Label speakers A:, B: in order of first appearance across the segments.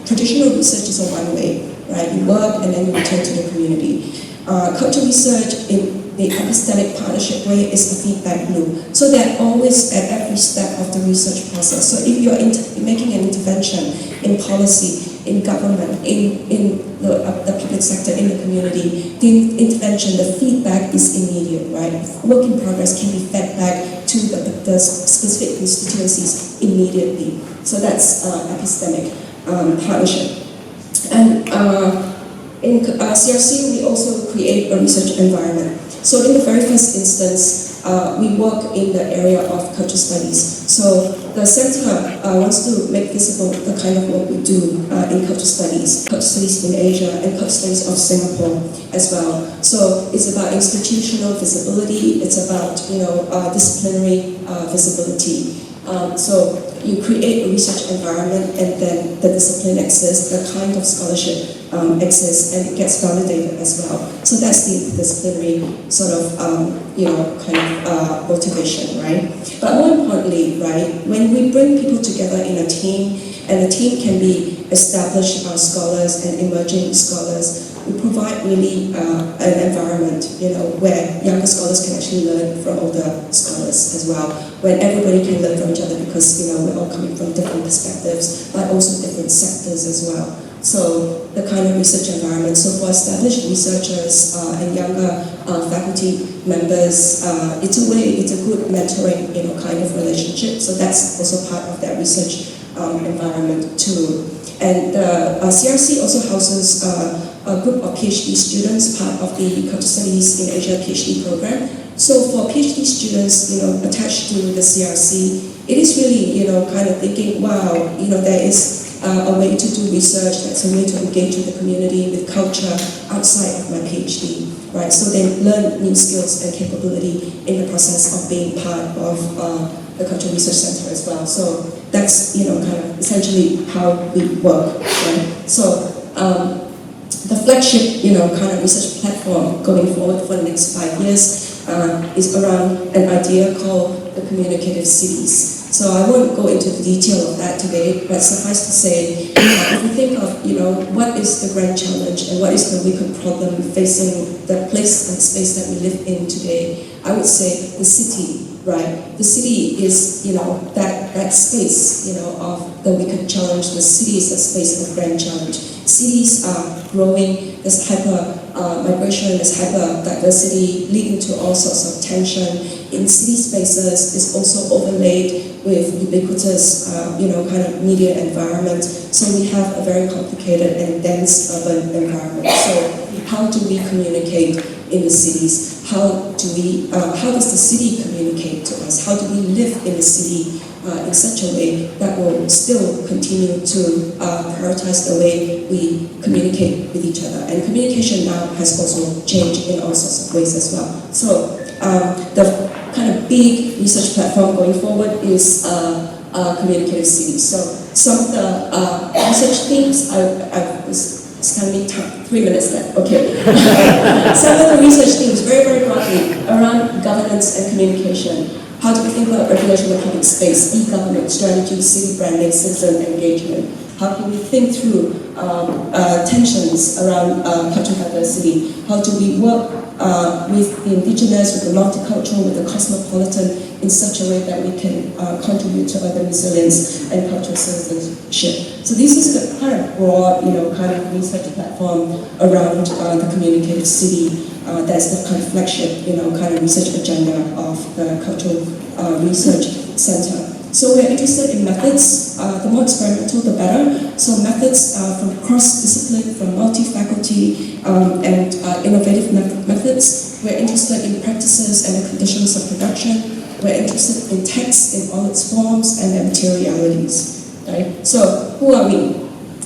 A: traditional research is a one way, right? You work and then you return to the community. Cultural research in the epistemic partnership way is a feedback loop. So they're always at every step of the research process. So if you're making an intervention in policy, in government, in the public sector, in the community, the intervention, the feedback is immediate, right? Work in progress can be fed back to the specific constituencies immediately. So that's epistemic partnership. And in CRC, we also create a research environment. So in the very first instance, we work in the area of cultural studies. So the center wants to make visible the kind of work we do in cultural studies in Asia, and cultural studies of Singapore as well. So it's about institutional visibility. It's about disciplinary visibility. So you create a research environment, and then the discipline exists, the kind of scholarship exists, and it gets validated as well. So that's the disciplinary sort of motivation, right? But more importantly, right, when we bring people together in a team, and the team can be established scholars and emerging scholars, we provide really an environment, where younger scholars can actually learn from older scholars as well, when everybody can learn from each other, because we're all coming from different perspectives, but also different sectors as well. So the kind of research environment. So for established researchers and younger faculty members, it's a good mentoring, kind of relationship. So that's also part of that research environment too. And CRC also houses a group of PhD students, part of the Cultural Studies in Asia PhD program. So for PhD students, attached to the CRC, it is really, kind of thinking, wow, there is a way to do research, that's a way to engage with the community, with culture outside of my PhD, right? So they learn new skills and capability in the process of being part of the Cultural Research Center as well. So that's, kind of essentially how we work, right? So the flagship, kind of research platform going forward for the next 5 years is around an idea called the communicative cities. So I won't go into the detail of that today, but suffice to say, if you think of, what is the grand challenge and what is the wicked problem facing the place and space that we live in today, I would say the city, right? The city is, that space, of the wicked challenge. The city is a space of grand challenge. Cities are growing, there's hyper-migration, there's hyper-diversity, leading to all sorts of tension. In city spaces is also overlaid with ubiquitous, kind of media environment. So we have a very complicated and dense urban environment. So how do we communicate in the cities? How does the city communicate to us? How do we live in the city in such a way that will still continue to prioritize the way we communicate with each other? And communication now has also changed in all sorts of ways as well. So the kind of big research platform going forward is communicative cities. So some of the research themes, it's going to be 3 minutes left, okay. Some of the research themes, very, very broadly, around governance and communication. How do we think about regulation of public space, e-government strategy, city branding, citizen engagement? How can we think through tensions around cultural diversity? How do we work with the indigenous, with the multicultural, with the cosmopolitan in such a way that we can contribute to urban resilience and cultural citizenship? So this is the kind of broad, kind of research platform around the communicative city. That's the kind of flagship, kind of research agenda of the Cultural Research Center. So we're interested in methods. The more experimental, the better. So methods from cross-discipline, from multi-faculty, and innovative methods. We're interested in practices and the conditions of production. We're interested in text in all its forms and their materialities. Right? So who are we?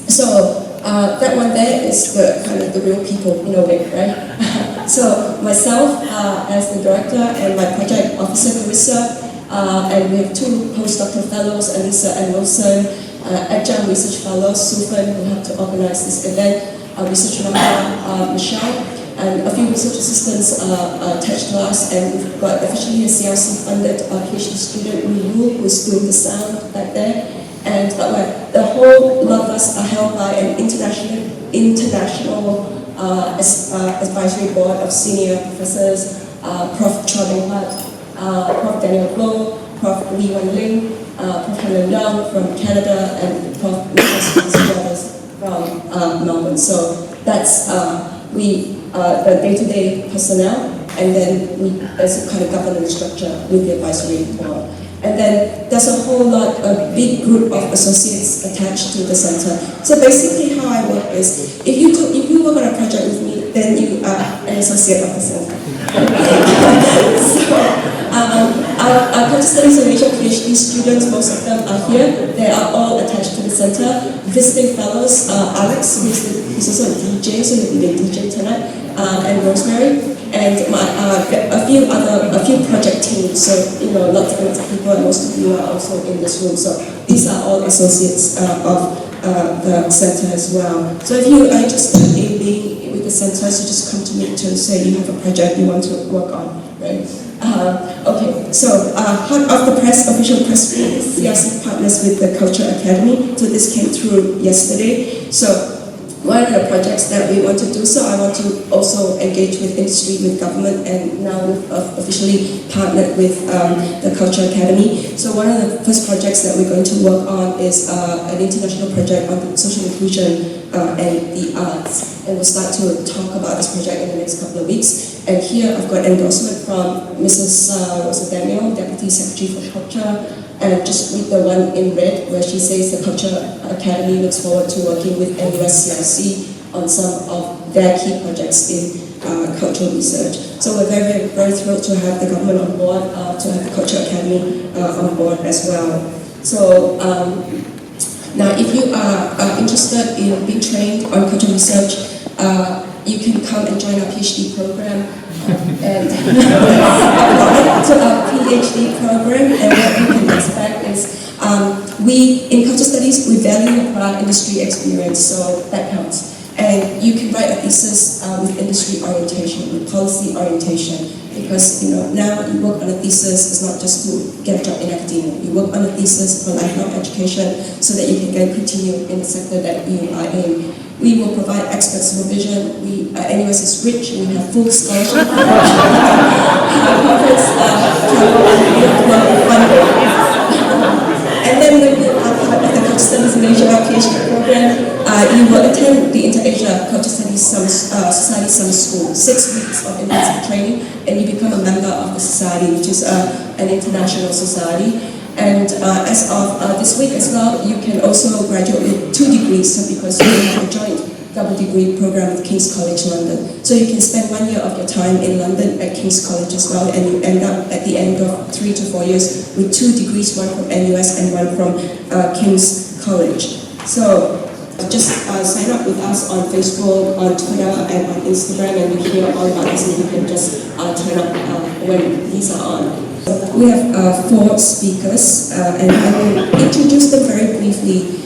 A: So that one there is the kind of the real people in a way, right? So myself as the director and my project officer, Felicia, and we have 2 postdoctoral fellows, Alisa and Wilson, adjunct research fellows, Sufan, who helped to organize this event, research member, Michelle, and a few research assistants attached to us, and we've got officially a CRC-funded PhD student, Wu, who is doing the sound back there. And the whole lot of us are held by an international advisory board of senior professors, Prof. Chua Beng Huat, Prof. Daniel Blow, Prof. Lee Wan Ling, Prof. Helen Young from Canada, and Prof. Nicholas from Melbourne. So that's the day-to-day personnel, and then there's a kind of governance structure with the advisory board. And then there's a whole lot, a big group of associates attached to the center. So basically how I work is, if you work on a project with me, then you are an associate of the center. So our culture studies and Asia PhD students, most of them are here. They are all attached to the center. Visiting fellows, Alex, who's also a DJ, so he'll be a DJ tonight, and Rosemary, and a few project teams. So lots of people, and most of you are also in this room. So these are all associates of the center as well. So if you are interested in being with the center, so just come to me to say you have a project you want to work on, right? Okay, so hot off the press, official press release, CRC partners with the Culture Academy. So this came through yesterday. So one of the projects that we want to do, so I want to also engage with industry, with government, and now we've officially partnered with the Culture Academy. So one of the first projects that we're going to work on is an international project on social inclusion and the arts. And we'll start to talk about this project in the next couple of weeks. And here I've got endorsement from Mrs. Rosa Daniel, Deputy Secretary for Culture. And just read the one in red where she says the Culture Academy looks forward to working with NUS CRC on some of their key projects in cultural research. So we're very, very thrilled to have the government on board, to have the Culture Academy on board as well. So now if you are interested in being trained on cultural research, you can come and join our PhD program. And apply to our PhD program, and what you can expect is we in culture studies we value prior industry experience, so that counts. And you can write a thesis with industry orientation, with policy orientation, because now you work on a thesis is not just to get a job in academia. You work on a thesis for lifelong education so that you can then continue in the sector that you are in. We will provide expert supervision. NUS is rich. We have full scholarship. And then when you are part of the Culture Studies in Asia PhD program, you will attend the Inter-Asia Culture Studies Society Summer School, 6 weeks of intensive training, and you become a member of the society, which is an international society. And as of this week as well, you can also graduate with 2 degrees, so because you have a joint double degree program with King's College London. So you can spend 1 year of your time in London at King's College as well, and you end up at the end of 3 to 4 years with 2 degrees, one from NUS and one from King's College. So just sign up with us on Facebook, on Twitter, and on Instagram, and you hear all about us, and you can just turn up when these are on. We have 4 speakers, and I will introduce them very briefly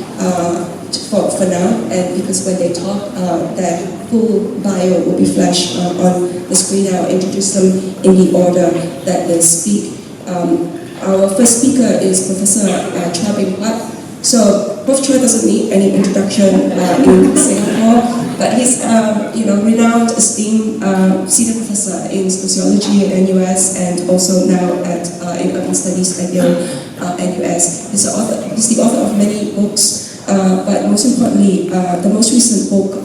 A: for now, and because when they talk, their full bio will be flashed on the screen. I'll introduce them in the order that they speak. Our first speaker is Professor Chua Beng Huat. So Prof. Chua doesn't need any introduction in Singapore, but he's renowned, esteemed senior professor in sociology at NUS, and also now in urban studies at Yale NUS. He's the author of many books, but most importantly, the most recent book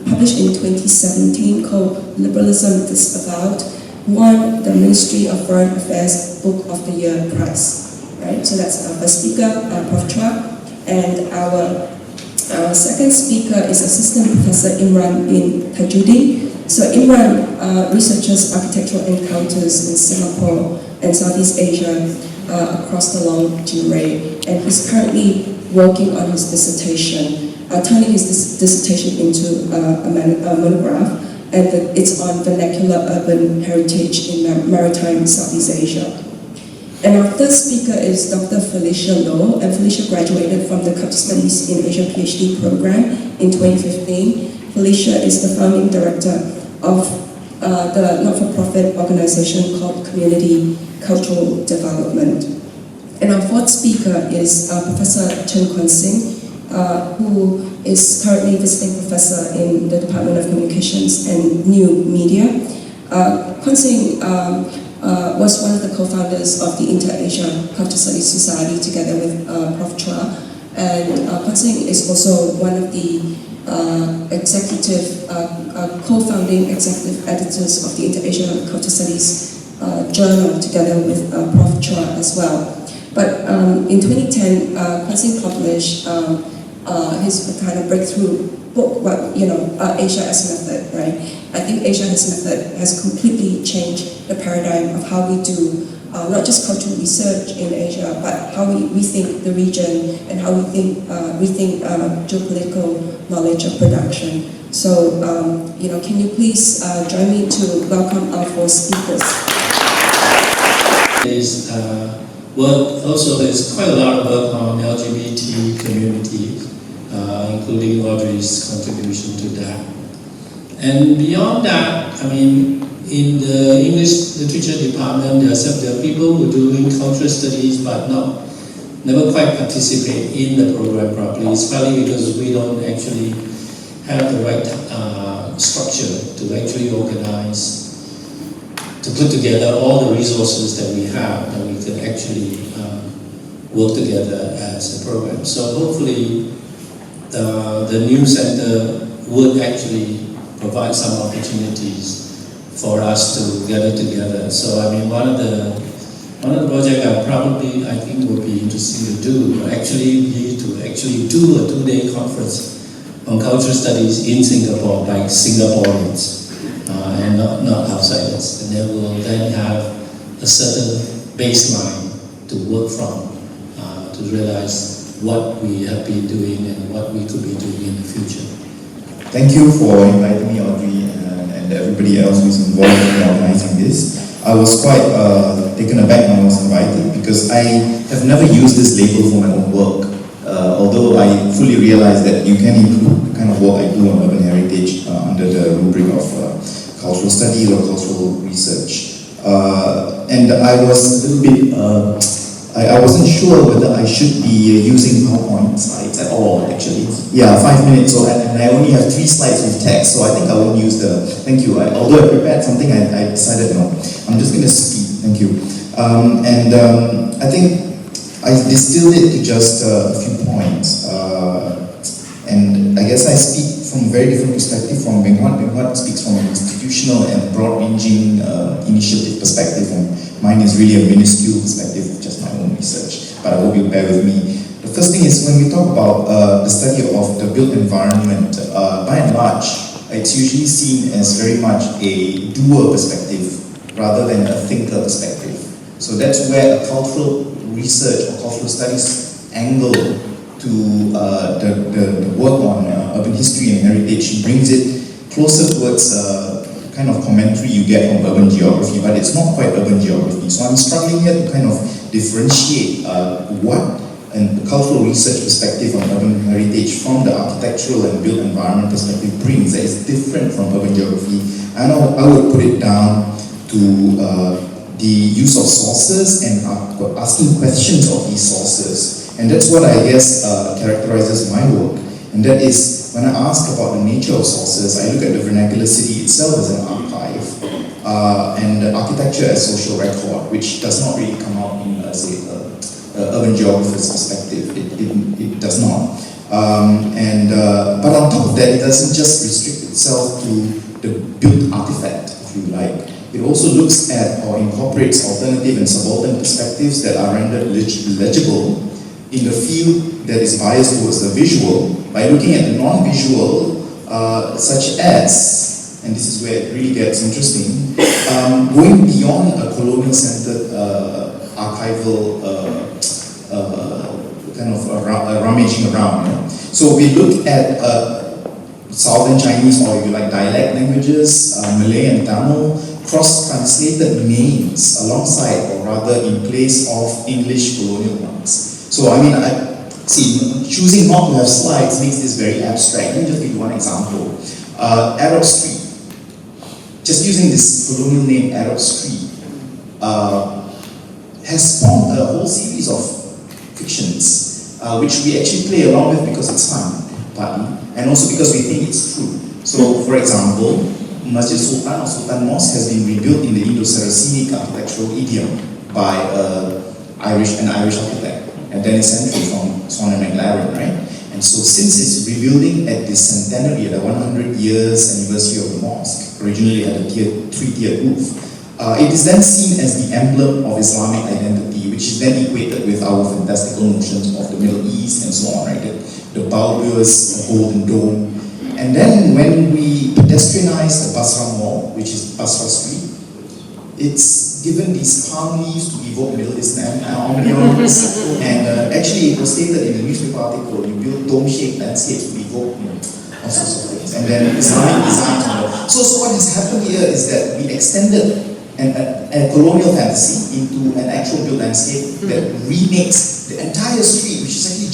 A: published in 2017 called Liberalism Disavowed won the Ministry of Foreign Affairs Book of the Year prize. Right, so that's our first speaker, Prof. Chua, and our second speaker is Assistant Professor Imran in Tajudeen. So Imran researches architectural encounters in Singapore and Southeast Asia across the long durée, and he's currently working on his dissertation, turning his dissertation into a monograph, and it's on vernacular urban heritage in maritime Southeast Asia. And our third speaker is Dr. Felicia Low, and Felicia graduated from the Culture Studies in Asia PhD program in 2015. Felicia is the founding director of the not-for-profit organization called Community Cultural Development. And our fourth speaker is Professor Chen Kuan-Hsing, who is currently visiting professor in the Department of Communications and New Media. Kuan-Hsing was one of the co-founders of the Inter-Asia Cultural Studies Society together with Prof. Chua, and Kuan-Hsing is also one of the co-founding executive editors of the Inter-Asia Cultural Studies journal together with Prof. Chua as well. But in 2010, Kuan-Hsing published his kind of breakthrough book, Asia as Method, right? I think Asia as Method has completely changed the paradigm of how we do not just cultural research in Asia, but how we rethink the region and how we rethink geopolitical knowledge of production. So, can you please join me to welcome our four speakers?
B: There's quite a lot of work on LGBT community, including Audrey's contribution to that. And beyond that, in the English literature department, there are people who are doing cultural studies but never quite participate in the program properly. It's probably because we don't actually have the right structure to actually organize, to put together all the resources that we have, that we could actually work together as a program. So hopefully the new center would actually provide some opportunities for us to gather together. So one of the projects I think would be interesting to do would actually be to do a 2-day conference on cultural studies in Singapore by Singaporeans and not outsiders. And then we'll then have a certain baseline to work from to realize what we have been doing and what we could be doing in the future.
C: Thank you for inviting me, Audrey, and everybody else who's involved in organizing this. I was quite taken aback when I was invited because I have never used this label for my own work, although I fully realize that you can include the kind of work I do on urban heritage under the rubric of cultural studies or cultural research. And I was a little bit, I wasn't sure whether I should be using PowerPoint slides at all, actually. Yeah, 5 minutes, and I only have 3 slides with text, so I think I won't use thank you. Although I prepared something, I decided no. I'm just going to speak, thank you. I think I distilled it to just a few points. And I guess I speak from a very different perspective from Beng Huat. Beng Huat speaks from an institutional and broad-ranging initiative perspective, and mine is really a minuscule perspective of just my own research, but I hope you'll bear with me. The first thing is when we talk about the study of the built environment, by and large, it's usually seen as very much a doer perspective rather than a thinker perspective. So that's where a cultural research or cultural studies angle to the work on urban history and heritage brings it closer towards kind of commentary you get from urban geography, but it's not quite urban geography. So I'm struggling here to kind of differentiate what and the cultural research perspective on urban heritage from the architectural and built environment perspective brings that is different from urban geography. I know I would put it down to the use of sources and asking questions of these sources. And that's what I guess characterizes my work. And that is, when I ask about the nature of sources, I look at the vernacular city itself as an archive, and the architecture as social record, which does not really come out in, say, urban geographer's perspective. It does not. But on top of that, it doesn't just restrict itself to the built artifact, if you like. It also looks at or incorporates alternative and subaltern perspectives that are rendered legible in the field that is biased towards the visual by looking at the non-visual, such as, and this is where it really gets interesting, going beyond a colonial-centered archival kind of rummaging around. You know? So we look at Southern Chinese, or if you like dialect languages, Malay and Tamil, cross-translated names alongside, or rather in place of English colonial ones. So I see, choosing not to have slides makes this very abstract. Let me just give you one example. Arab Street. Just using this colonial name, Arab Street. has spawned a whole series of fictions, which we actually play along with because it's fun, partly, and also because we think it's true. So, for example, Masjid Sultan or Sultan Mosque has been rebuilt in the Indo-Saracenic architectural idiom by an Irish architect at Dennis Century from Swan and McLaren, right? And so since its rebuilding at the centenary, the 100 years anniversary of the mosque, originally had a 3-tiered roof, it is then seen as the emblem of Islamic identity, which is then equated with our fantastical notions of the Middle East and so on, right? The bulbous golden dome. And then when we pedestrianize the Basra Mall, which is Basra Street, it's given these palm leaves to evoke Middle Eastern ambience. And actually, it was stated in the newspaper article, you build dome-shaped landscapes to evoke all sorts of things. And then Islamic designs. So what has happened here is that we extended a colonial fantasy into an actual built landscape that remakes the entire street, which is actually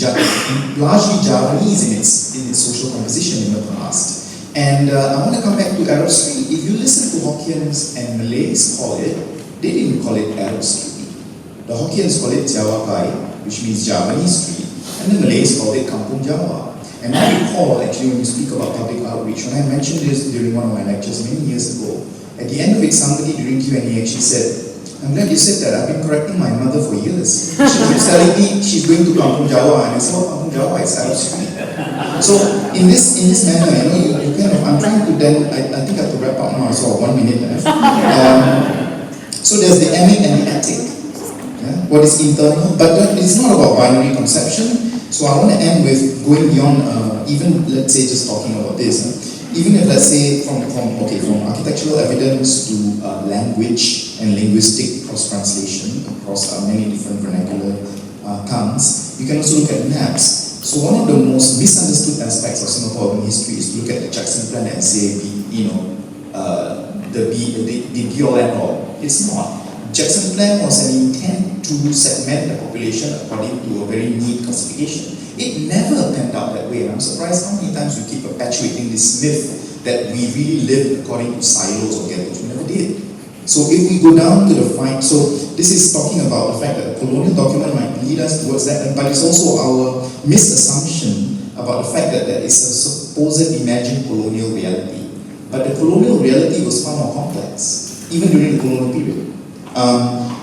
C: largely Javanese in its social composition in the past. And I want to come back to Arab Street. If you listen to Hokkians and Malays call it, they didn't call it Arab Street. The Hokkians call it Jawa Kai, which means Javanese Street, and the Malays call it Kampung Jawa. And I recall, actually, when we speak about public outreach, when I mentioned this during one of my lectures many years ago, at the end of it, somebody during Q&A actually said, I'm glad you said that. I've been correcting my mother for years. She keeps telling me she's going to Kampung Jawa, and I said, oh, Kampung Jawa is Arab Street. So in this manner, you kind of, I'm trying to then, I think I have to wrap up now, I saw 1 minute left. So there's the emic and the attic. Yeah? What is internal, but it's not about binary conception. So I want to end with going beyond, even let's say just talking about this. Even if, let's say, from architectural evidence to language and linguistic cross-translation across many different vernacular tongues, you can also look at maps. So one of the most misunderstood aspects of Singapore urban history is to look at the Jackson Plan and say, the be-all and all. It's not. Jackson Plan was an intent to segment the population according to a very neat classification. It never panned out that way, and I'm surprised how many times we keep perpetuating this myth that we really lived according to silos or ghettos. We never did. So if we go down to the fight, so this is talking about the fact that a colonial document might lead us towards that, but it's also our misassumption about the fact that there is a supposed imagined colonial reality. But the colonial reality was far more complex, even during the colonial period.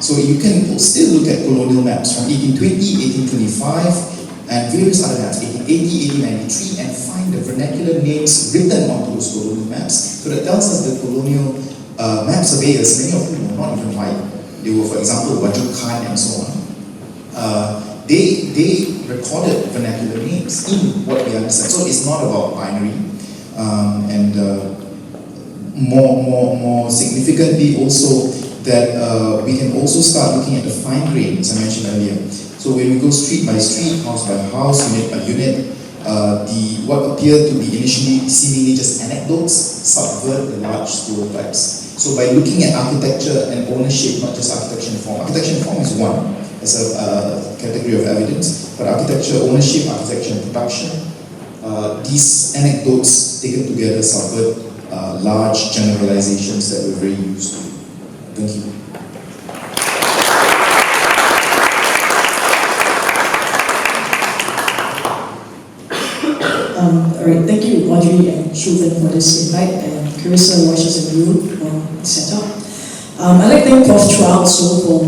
C: So you can still look at colonial maps from 1820, 1825, and various other maps, 1880, 1893, and find the vernacular names written onto those colonial maps. So that tells us the colonial map surveyors, many of whom were not even white, they were, for example, Wajud Khan and so on, they recorded vernacular names in what we understand. So it's not about binary, and more significantly also that we can also start looking at the fine grain, as I mentioned earlier. So when we go street by street, house by house, unit by unit, what appear to be initially seemingly just anecdotes subvert the large stereotypes. So by looking at architecture and ownership, not just architecture and form. Architecture and form is one as a category of evidence, but architecture ownership, architecture and production, these anecdotes taken together subvert large generalizations that we're very used to. Thank you.
D: Alright, thank you Audrey and Chua for this invite, and Carissa, Washes and you for the setup. I'd like to thank Prof. Chua also for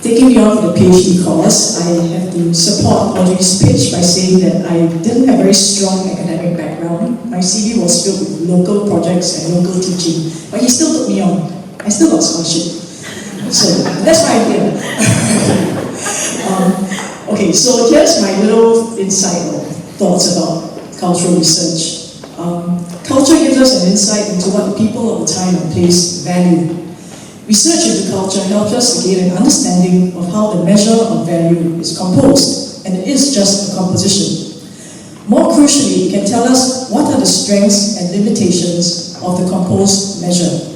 D: taking me on for the PhD course. I have to support Audrey's pitch by saying that I didn't have a very strong academic background. My CV was filled with local projects and local teaching, but he still took me on. I still got scholarship. So that's why I'm here. Okay, so here's my little insight or thoughts about cultural research. Culture gives us an insight into what the people of the time and place value. Research into culture helps us to gain an understanding of how the measure of value is composed, and it is just a composition. More crucially, it can tell us what are the strengths and limitations of the composed measure.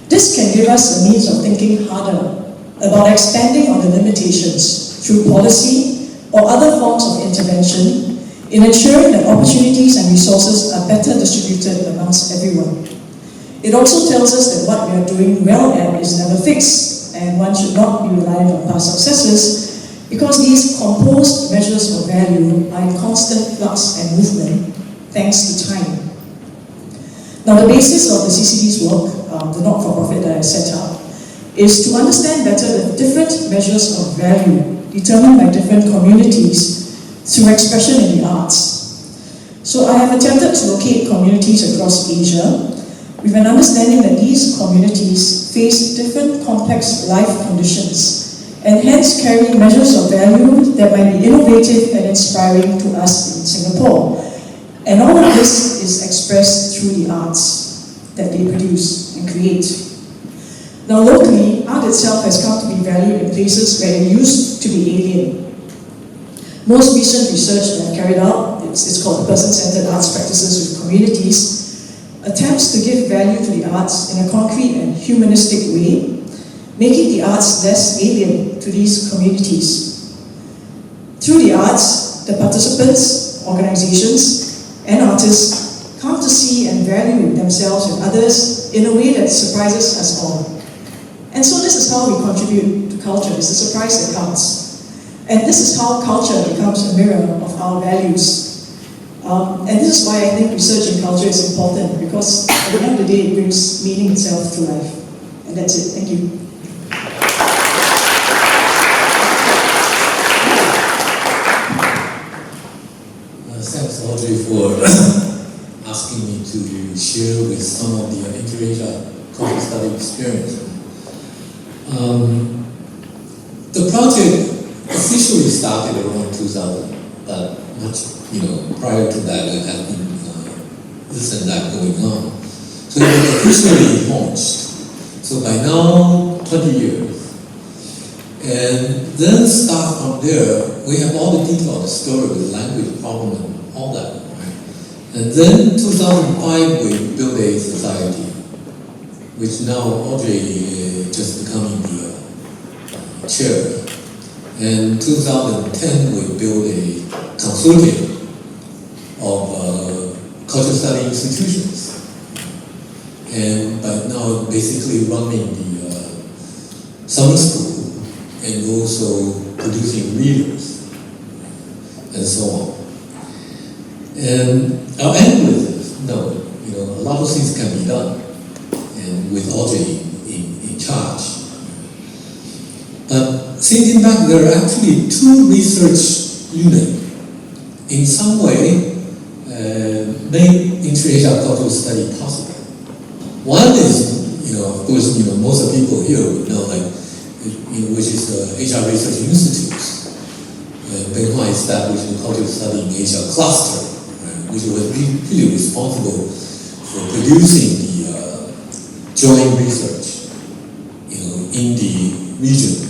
D: This can give us a means of thinking harder about expanding on the limitations through policy or other forms of intervention in ensuring that opportunities and resources are better distributed amongst everyone. It also tells us that what we are doing well at is never fixed, and one should not be reliant on past successes because these composed measures of value are in constant flux and movement thanks to time. Now, the basis of the CCD's work, the not-for-profit that I set up, is to understand better the different measures of value determined by different communities through expression in the arts. So I have attempted to locate communities across Asia with an understanding that these communities face different complex life conditions and hence carry measures of value that might be innovative and inspiring to us in Singapore. And all of this is expressed through the arts that they produce and create. Now locally, art itself has come to be valued in places where it used to be alien. Most recent research that I carried out, it's called Person-Centered Arts Practices with Communities, attempts to give value to the arts in a concrete and humanistic way, making the arts less alien to these communities. Through the arts, the participants, organizations, and artists come to see and value themselves and others in a way that surprises us all. And so this is how we contribute to culture. It's a surprise that counts. And this is how culture becomes a mirror of our values. And this is why I think research in culture is important, because at the end of the day, it brings meaning itself to life. And that's it. Thank you.
B: Thanks, Audrey, for asking me to share with some of the inter-Asia cultural study experience. The project officially started around 2000, but much, prior to that, it had been this and that going on. So it was officially launched. So by now, 20 years. And then start from there, we have all the detail of the story with language problem and all that. Right? And then 2005, we built a society, which now Audrey just becoming the chair. And 2010, we built a consortium of cultural study institutions. And by now, basically running the summer school and also producing readers and so on. And I'll end with this. No, a lot of things can be done, and with Audrey in charge. But thinking back, there are actually two research units in some way made inter-Asia cultural study possible. One is, of course, most of the people here would know, which is the Asia Research Institute. Beng Huat established the Cultural Study in Asia cluster, right, which was really responsible for producing the joint research, in the region.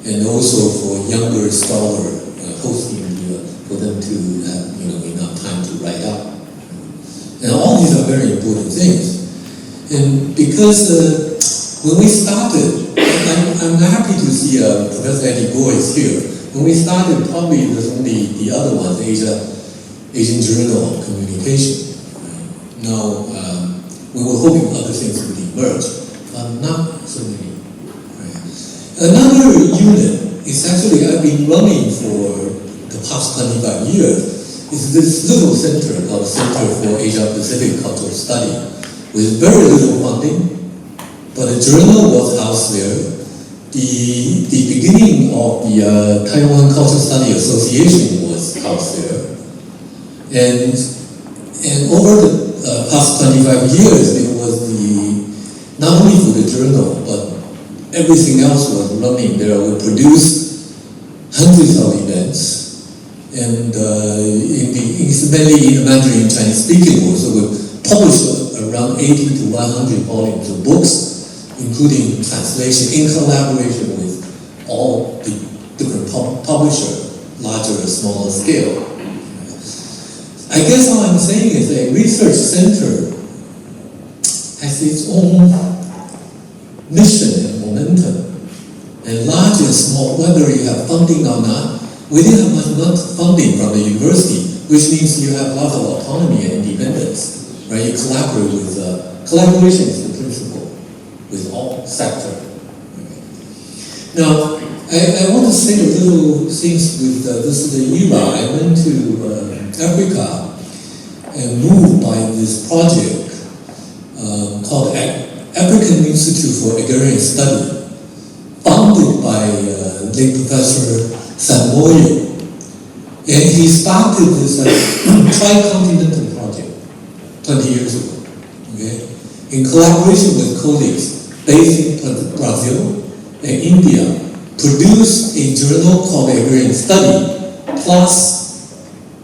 B: And also for younger scholar hosting for them to have enough time to write up. And all these are very important things. And because when we started, I'm happy to see Professor Eddie Goh is here. When we started, probably there's only the other one, Asian Journal of Communication. Now, we were hoping other things would emerge, but not so many. Another unit is actually I've been running for the past 25 years. It's this little center called Center for Asia Pacific Cultural Study with very little funding, but a journal was housed there. The beginning of the Taiwan Cultural Study Association was housed there. And over the past 25 years, it was not only for the journal, but everything else was running there. We produced hundreds of events, and it's mainly Mandarin Chinese speaking world. So we published around 80 to 100 volumes of books, including translation in collaboration with all the different publishers, larger or smaller scale. I guess what I'm saying is a research center has its own mission and momentum, and large and small, whether you have funding or not, we didn't have much funding from the university, which means you have a lot of autonomy and independence, right? You collaborate with, collaboration is the principle with all sectors. Okay. Now, I want to say a little things with this era. I went to Africa and moved by this project called African Institute for Agrarian Study, founded by late Professor Samoye. And he started this tri-continental project 20 years ago, okay? In collaboration with colleagues based in Brazil and India, produced a journal called Agrarian Study, plus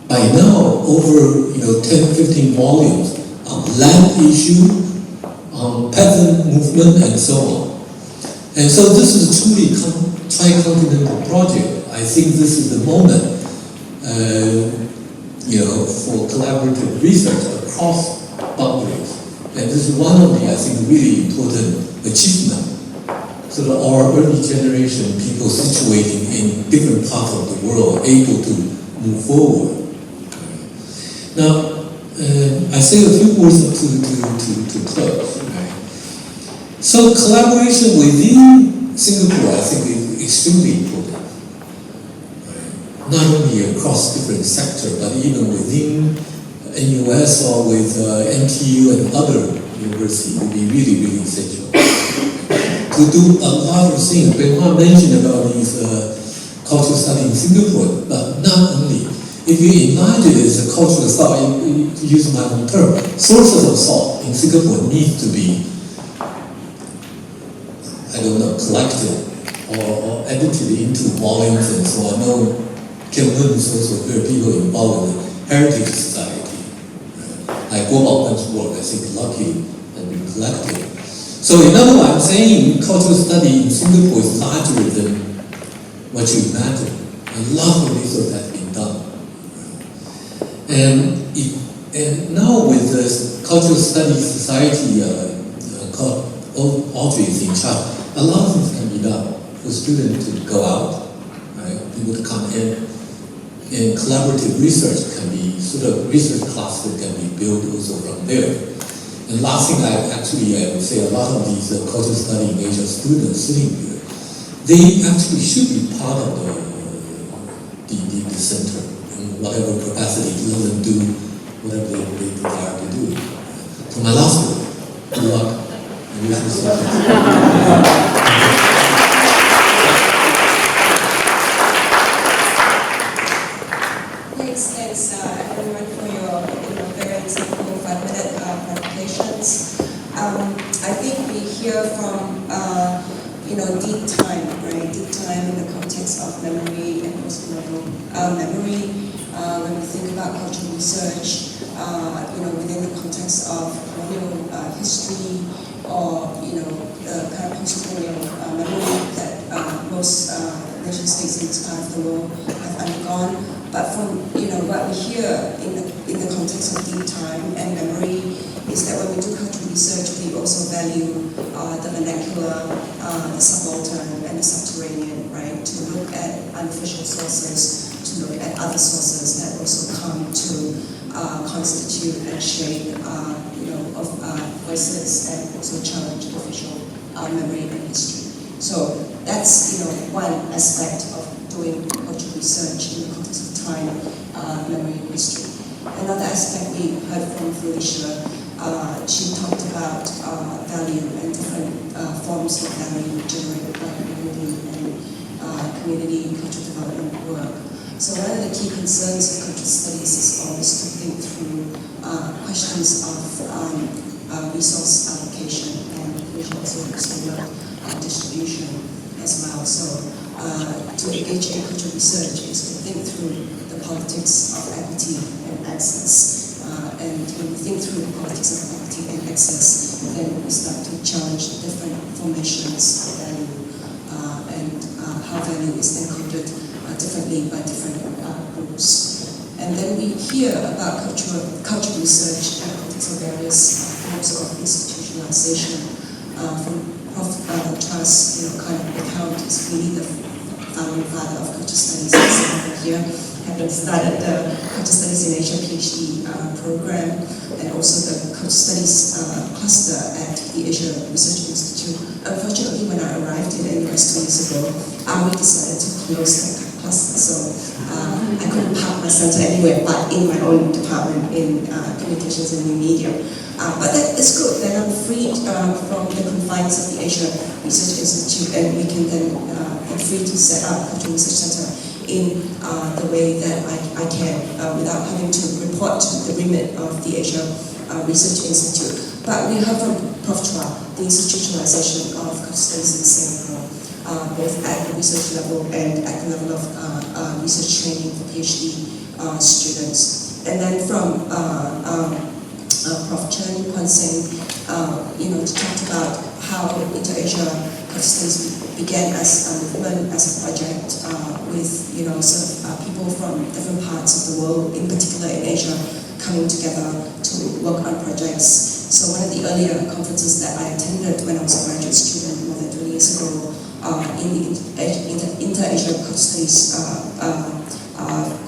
B: by now over 10-15 volumes on land issue, on peasant movement, and so on. And so this is truly tri-continental project. I think this is the moment, for collaborative research across boundaries. And this is one of the, I think, really important achievement. So that our early generation, people situating in different parts of the world, are able to move forward. Now, I say a few words to close. Right? So collaboration within Singapore, I think, is extremely important. Right? Not only across different sectors, but even within NUS or with NTU and other universities will be really, really essential. To do a lot of things. Beng Huat mentioned about these cultural study in Singapore, but not only. If you imagine it as a cultural study, to use my own term, sources of thought in Singapore need to be, collected or edited into volumes and so on. I know Chen Kuan-Hsing is also very people involved in the Heritage Society. Like Guo Bao's work, I think, lucky that we collected. So in other words, I'm saying cultural study in Singapore is larger than what you imagine. A lot of research has been done. And now with the Cultural Studies Society called Audrey is in charge, a lot of things can be done for students to go out, right? People to come in, and collaborative research can be research classes can be built also from there. And last thing I would say, a lot of these cultural study major students sitting here, they actually should be part of the center in whatever capacity, let them do whatever they desire to do. So my last word, good luck. And wish you success.
A: Thanks everyone for your very insightful 5-minute presentations. I think we hear from deep time, right? Deep time in the context of memory and post-colonial memory. When we think about cultural research, within the context of colonial history, or the kind of post-colonial memory that most nation states in this part of the world have undergone. But from what we hear in the context of deep time and memory is that when we do cultural research, we also value the vernacular, the subaltern, and the subterranean, right? To look at unofficial sources, to look at other sources that also come to constitute and shape, of voices and also challenge official memory and history. So that's one aspect of doing cultural research in the context of time, memory, and history. Another aspect we heard from Felicia, she talked about value and different forms of value generated by community and community cultural development work. So one of the key concerns of cultural studies is always to think through questions of resource allocation, and Felicia also explored distribution as well. So to engage in cultural research is to think through the politics of equity and access. And when we think through the politics of equity and access, then we start to challenge the different formations of value and how value is encoded differently by different groups. And then we hear about cultural research in the context of various forms of institutionalization. From Prof. Chua's kind of account is really the founding father of cultural studies here. having started the Culture Studies in Asia PhD program, and also the Culture Studies cluster at the Asia Research Institute. Unfortunately, when I arrived in the US 2 years ago, we decided to close that cluster, so I couldn't park my center anywhere but in my own department in communications and new media. But that is good. Then I'm freed from the confines of the Asia Research Institute, and we can then be free to set up Cultural Research Center in the way that I can, without having to report to the remit of the Asia Research Institute. But we heard from Prof. Chua the institutionalization of Culture Studies in Singapore, both at the research level and at the level of research training for PhD students. And then from Prof. Chen Kuan-Hsing, to talk about how Inter-Asia Culture Studies began as a movement, as a project, with people from different parts of the world, in particular in Asia, coming together to work on projects. So one of the earlier conferences that I attended when I was a graduate student more than 20 years ago, in the Inter-Asia Culture Studies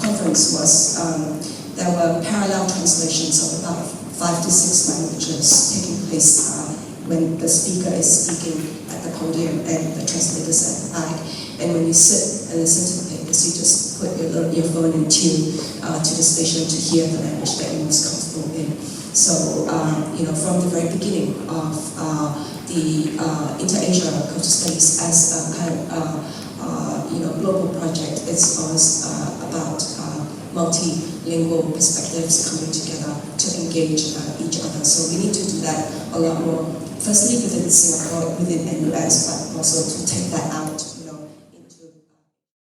A: conference was there were parallel translations of about 5 to 6 languages taking place when the speaker is speaking at the podium and the translators at the back. And when you sit and listen to the papers, you just put your phone in tune to the station to hear the language that you're most comfortable in. So, from the very beginning of the Inter-Asia Culture Studies as a kind of global project, it's always about multilingual perspectives coming together to engage each other. So we need to do that a lot more, firstly within Singapore, within NUS, but also to take that out